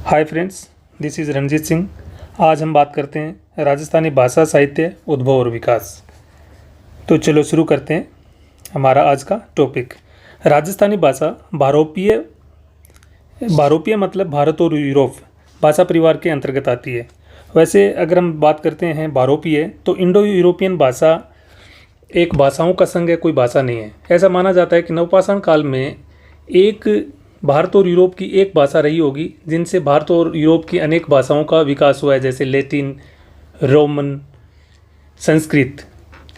Hi friends, this is Ranjit Singh. आज हम बात करते हैं राजस्थानी भाषा साहित्य उद्भव और विकास। तो चलो शुरू करते हैं हमारा आज का टॉपिक। राजस्थानी भाषा भारोपीय मतलब भारत और यूरोप भाषा परिवार के अंतर्गत आती है। वैसे अगर हम बात करते हैं भारोपीय तो इंडो यूरोपियन भाषा एक भाषाओं का संघ है, कोई भाषा नहीं है। ऐसा माना जाता है कि नवपाषाण काल में एक भारत और यूरोप की एक भाषा रही होगी, जिनसे भारत और यूरोप की अनेक भाषाओं का विकास हुआ है, जैसे लैटिन, रोमन, संस्कृत।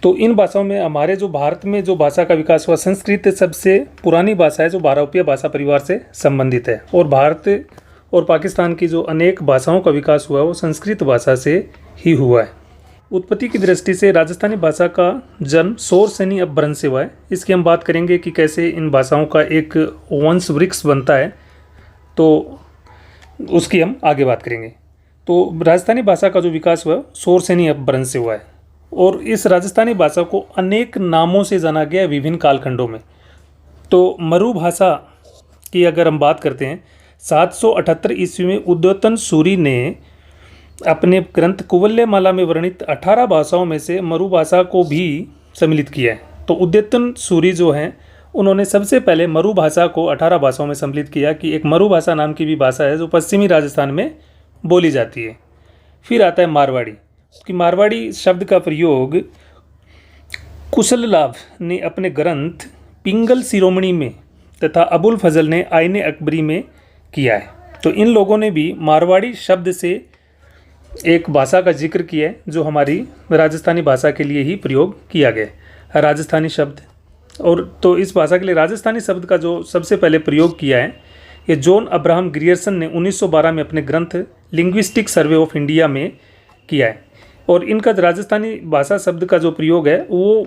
तो इन भाषाओं में हमारे जो भारत में जो भाषा का विकास हुआ, संस्कृत सबसे पुरानी भाषा है जो भारोपीय भाषा परिवार से संबंधित है। और भारत और पाकिस्तान की जो अनेक भाषाओं का विकास हुआ है वो संस्कृत भाषा से ही हुआ है। उत्पत्ति की दृष्टि से राजस्थानी भाषा का जन्म शौरसेनी अपभ्रंश से हुआ है। इसकी हम बात करेंगे कि कैसे इन भाषाओं का एक वंश वृक्ष बनता है, तो उसकी हम आगे बात करेंगे। तो राजस्थानी भाषा का जो विकास हुआ शौरसेनी अपभ्रंश से हुआ है। और इस राजस्थानी भाषा को अनेक नामों से जाना गया है विभिन्न कालखंडों में। तो मरु भाषा की अगर हम बात करते हैं, 778 ईस्वी में उद्योतन सूरी ने अपने ग्रंथ कुवल्यमाला में वर्णित 18 भाषाओं में से मरु भाषा को भी सम्मिलित किया है। तो उद्योतन सूरी जो हैं उन्होंने सबसे पहले मरु भाषा को 18 भाषाओं में सम्मिलित किया कि एक मरु भाषा नाम की भी भाषा है जो पश्चिमी राजस्थान में बोली जाती है। फिर आता है मारवाड़ी। कि मारवाड़ी शब्द का प्रयोग कुशल लाभ ने अपने ग्रंथ पिंगल शिरोमणि में तथा अबुल फजल ने आईने अकबरी में किया है। तो इन लोगों ने भी मारवाड़ी शब्द से एक भाषा का जिक्र किया है जो हमारी राजस्थानी भाषा के लिए ही प्रयोग किया गया राजस्थानी शब्द। और तो इस भाषा के लिए राजस्थानी शब्द का जो सबसे पहले प्रयोग किया है ये जॉन अब्राहम ग्रियर्सन ने 1912 में अपने ग्रंथ लिंग्विस्टिक सर्वे ऑफ इंडिया में किया है। और इनका राजस्थानी भाषा शब्द का जो प्रयोग है वो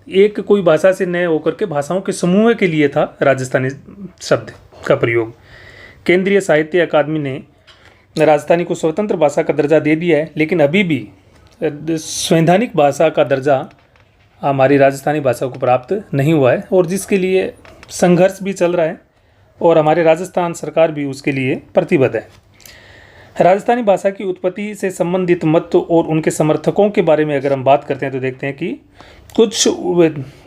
एक कोई भाषा से नए होकर के भाषाओं के समूह के लिए था। राजस्थानी शब्द का प्रयोग केंद्रीय साहित्य अकादमी ने राजस्थानी को स्वतंत्र भाषा का दर्जा दे दिया है, लेकिन अभी भी संवैधानिक भाषा का दर्जा हमारी राजस्थानी भाषा को प्राप्त नहीं हुआ है, और जिसके लिए संघर्ष भी चल रहा है और हमारे राजस्थान सरकार भी उसके लिए प्रतिबद्ध है। राजस्थानी भाषा की उत्पत्ति से संबंधित मत और उनके समर्थकों के बारे में अगर हम बात करते हैं तो देखते हैं कि कुछ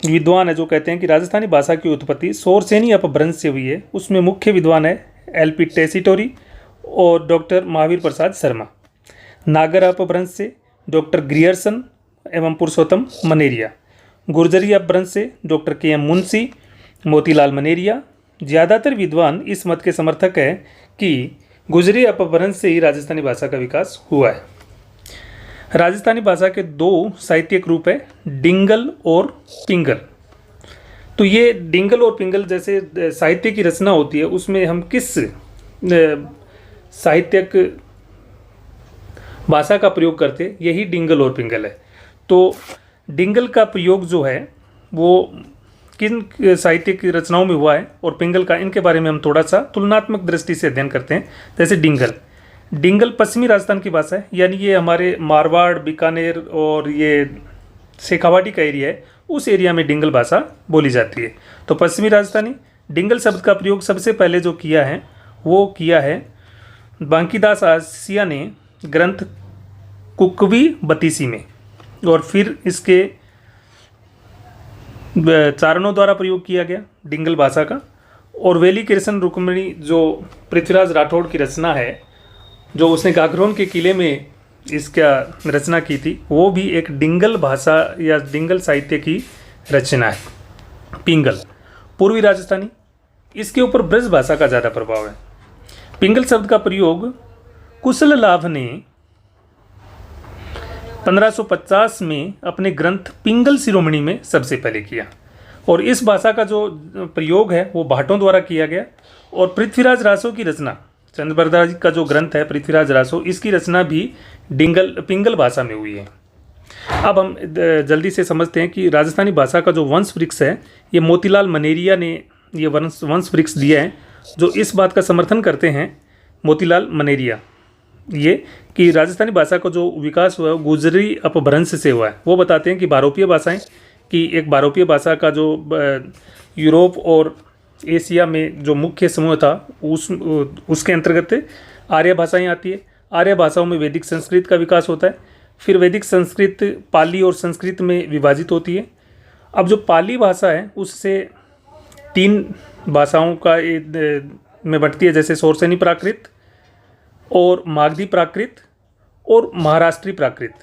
विद्वान है जो कहते हैं कि राजस्थानी भाषा की उत्पत्ति शौरसेनी अपभ्रंश से हुई है। उसमें मुख्य विद्वान है एल.पी. टेसीटोरी और डॉक्टर महावीर प्रसाद शर्मा। नागर अपभ्रंश से डॉक्टर ग्रियर्सन एवं पुरुषोत्तम मनेरिया। गुर्जरी अपभ्रंश से डॉक्टर के.एम. मुंशी, मोतीलाल मनेरिया। ज़्यादातर विद्वान इस मत के समर्थक हैं कि गुर्जरी अपभ्रंश से ही राजस्थानी भाषा का विकास हुआ है। राजस्थानी भाषा के दो साहित्यिक रूप है, डिंगल और पिंगल। तो ये डिंगल और पिंगल जैसे साहित्य की रचना होती है उसमें हम किस साहित्यिक भाषा का प्रयोग करते, यही डिंगल और पिंगल है। तो डिंगल का प्रयोग जो है वो किन साहित्यिक रचनाओं में हुआ है और पिंगल का, इनके बारे में हम थोड़ा सा तुलनात्मक दृष्टि से अध्ययन करते हैं। जैसे डिंगल पश्चिमी राजस्थान की भाषा है, यानी ये हमारे मारवाड़, बीकानेर और ये शेखावाटी का एरिया है, उस एरिया में डिंगल भाषा बोली जाती है। तो पश्चिमी राजस्थानी डिंगल शब्द का प्रयोग सबसे पहले जो किया है वो किया है बांकीदास आसिया ने ग्रंथ कुकवी बतीसी में, और फिर इसके चारणों द्वारा प्रयोग किया गया डिंगल भाषा का। और वेली कृष्ण रुक्मिणी जो पृथ्वीराज राठौड़ की रचना है, जो उसने गागरोन के किले में इसका रचना की थी, वो भी एक डिंगल भाषा या डिंगल साहित्य की रचना है। पिंगल पूर्वी राजस्थानी, इसके ऊपर ब्रज भाषा का ज़्यादा प्रभाव है। पिंगल शब्द का प्रयोग कुशल लाभ ने 1550 में अपने ग्रंथ पिंगल शिरोमणि में सबसे पहले किया। और इस भाषा का जो प्रयोग है वो भाटों द्वारा किया गया। और पृथ्वीराज रासो की रचना, चंद्रबरदा जी का जो ग्रंथ है पृथ्वीराज रासो, इसकी रचना भी पिंगल भाषा में हुई है। अब हम जल्दी से समझते हैं कि राजस्थानी भाषा का जो वंश वृक्ष है ये मोतीलाल मनेरिया ने ये वंश वृक्ष दिया है, जो इस बात का समर्थन करते हैं मोतीलाल मनेरिया ये कि राजस्थानी भाषा का जो विकास हुआ है गुर्जरी अपभ्रंश से हुआ है। वो बताते हैं कि भारोपीय भाषाएं कि एक भारोपीय भाषा का जो यूरोप और एशिया में जो मुख्य समूह था उसके अंतर्गत आर्य भाषाएं आती है। आर्य भाषाओं में वैदिक संस्कृत का विकास होता है। फिर वैदिक संस्कृत पाली और संस्कृत में विभाजित होती है। अब जो पाली भाषा है उससे 3 भाषाओं का में बंटती है, जैसे शौरसेनी प्राकृत और मागधी प्राकृत और महाराष्ट्री प्राकृत।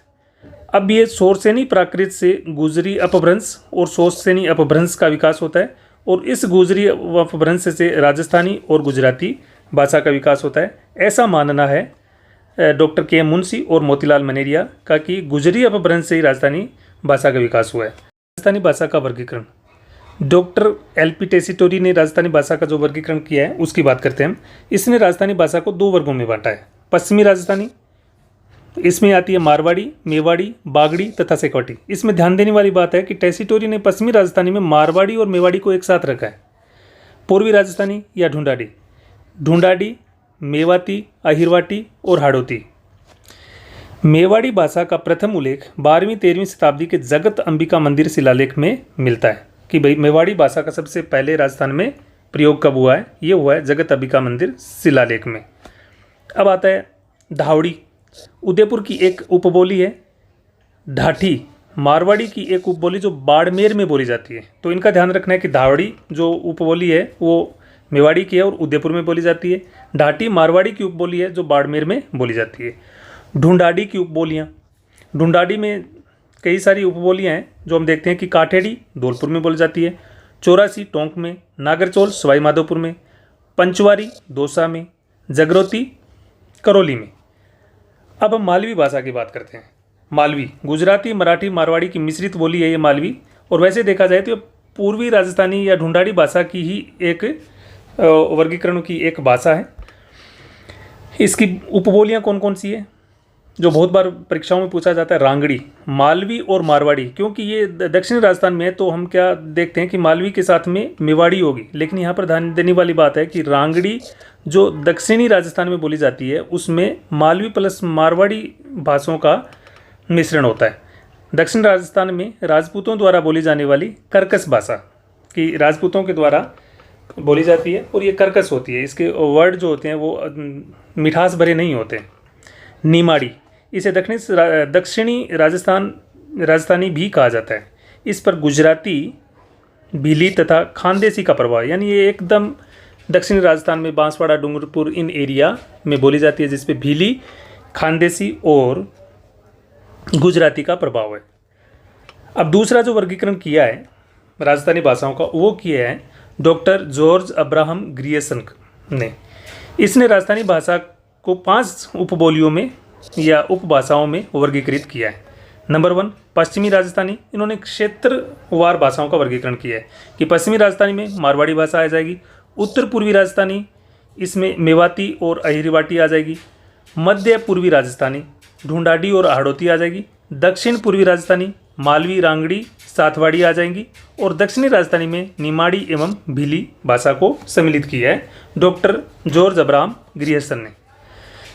अब ये शौरसेनी प्राकृत से गुजरी अपभ्रंश और शौरसेनी अपभ्रंश का विकास होता है, और इस गुजरी अपभ्रंश से राजस्थानी और गुजराती भाषा का विकास होता है। ऐसा मानना है डॉक्टर के एम मुंशी और मोतीलाल मनेरिया का कि गुजरी अपभ्रंश से ही राजस्थानी भाषा का विकास हुआ है। राजस्थानी भाषा का वर्गीकरण, डॉक्टर एल.पी. टेसीटोरी ने राजस्थानी भाषा का जो वर्गीकरण किया है उसकी बात करते हैं हम। इसने राजस्थानी भाषा को 2 वर्गों में बांटा है। पश्चिमी राजस्थानी, इसमें आती है मारवाड़ी, मेवाड़ी, बागड़ी तथा शेखावटी। इसमें ध्यान देने वाली बात है कि टेसीटोरी ने पश्चिमी राजस्थानी में मारवाड़ी और मेवाड़ी को एक साथ रखा है। पूर्वी राजस्थानी या ढूंढाड़ी, ढूंढाड़ी, मेवाती, अहिरवाटी और हाड़ौती। मेवाड़ी भाषा का प्रथम उल्लेख 12वीं-13वीं शताब्दी के जगत अंबिका मंदिर शिलालेख में मिलता है कि भाई मेवाड़ी भाषा का सबसे पहले राजस्थान में प्रयोग कब हुआ है। ये हुआ है जगत अंबिका मंदिर शिलालेख में। अब आता है धावड़ी, उदयपुर की एक उपबोली है। ढाठी, मारवाड़ी की एक उपबोली जो बाड़मेर में बोली जाती है। तो इनका ध्यान रखना है कि धावड़ी जो उपबोली है वो मेवाड़ी की है और उदयपुर में बोली जाती है। ढाटी मारवाड़ी की उपबोली है जो बाड़मेर में बोली जाती है। ढूंढाड़ी की उपबोलियाँ, ढूंढाड़ी में कई सारी उपबोलियाँ हैं जो हम देखते हैं कि काठेड़ी धौलपुर में बोली जाती है, चौरासी टोंक में, नागरचौल सवाई माधोपुर में, पंचवारी दौसा में, जगरोती करौली में। अब हम मालवी भाषा की बात करते हैं। मालवी गुजराती, मराठी, मारवाड़ी की मिश्रित बोली है ये मालवी, और वैसे देखा जाए तो पूर्वी राजस्थानी या ढूंढाड़ी भाषा की ही एक वर्गीकरण की एक भाषा है। इसकी उपबोलियाँ कौन कौन सी है जो बहुत बार परीक्षाओं में पूछा जाता है? रांगड़ी, मालवी और मारवाड़ी। क्योंकि ये दक्षिणी राजस्थान में है तो हम क्या देखते हैं कि मालवी के साथ में मेवाड़ी होगी, लेकिन यहाँ पर ध्यान देने वाली बात है कि रांगड़ी जो दक्षिणी राजस्थान में बोली जाती है उसमें मालवी प्लस मारवाड़ी भाषाओं का मिश्रण होता है। दक्षिण राजस्थान में राजपूतों द्वारा बोली जाने वाली कर्कश भाषा की राजपूतों के द्वारा बोली जाती है और ये कर्कश होती है। इसके वर्ड जो होते हैं वो मिठास भरे नहीं होते। निमाड़ी, इसे दक्षिणी राजस्थानी भी कहा जाता है। इस पर गुजराती, भीली तथा खानदेशी का प्रभाव है, यानी ये एकदम दक्षिणी राजस्थान में बांसवाड़ा, डूंगरपुर इन एरिया में बोली जाती है, जिसपे भीली, खानदेशी और गुजराती का प्रभाव है। अब दूसरा जो वर्गीकरण किया है राजस्थानी भाषाओं का वो किया है डॉक्टर जॉर्ज अब्राहम ग्रियर्सन ने। इसने राजस्थानी भाषा को 5 उपबोलियों में या उपभाषाओं में वर्गीकृत किया है। नंबर 1 पश्चिमी राजस्थानी, इन्होंने क्षेत्रवार भाषाओं का वर्गीकरण किया है कि पश्चिमी राजस्थानी में मारवाड़ी भाषा आ जाएगी, उत्तर पूर्वी राजस्थानी इसमें मेवाती और अहिरवाटी आ जाएगी, मध्य पूर्वी राजस्थानी ढूंढाड़ी और हाड़ौती आ जाएगी, दक्षिण पूर्वी राजस्थानी मालवी, रांगड़ी, साथवाड़ी आ जाएंगी, और दक्षिणी राजस्थानी में निमाड़ी एवं भीली भाषा को सम्मिलित किया है डॉक्टर जॉर्ज अब्राहम ग्रियर्सन ने।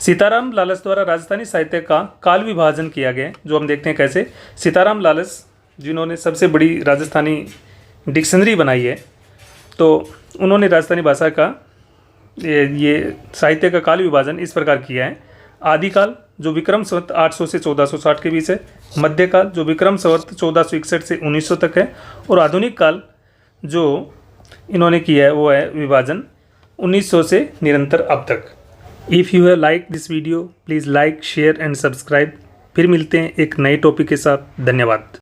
सीताराम लालस द्वारा राजस्थानी साहित्य का काल विभाजन किया गया, जो हम देखते हैं कैसे। सीताराम लालस जिन्होंने सबसे बड़ी राजस्थानी डिक्शनरी बनाई है, तो उन्होंने राजस्थानी भाषा का ये साहित्य का काल विभाजन इस प्रकार किया है। आदिकाल जो विक्रम संवत 800 से 1460 के बीच है, मध्यकाल जो विक्रम संवत 1461 से 1900 तक है, और आधुनिक काल जो इन्होंने किया है वो है विभाजन 1900 से निरंतर अब तक। If you have like this video please like, share and subscribe. फिर मिलते हैं एक नए टॉपिक के साथ। धन्यवाद।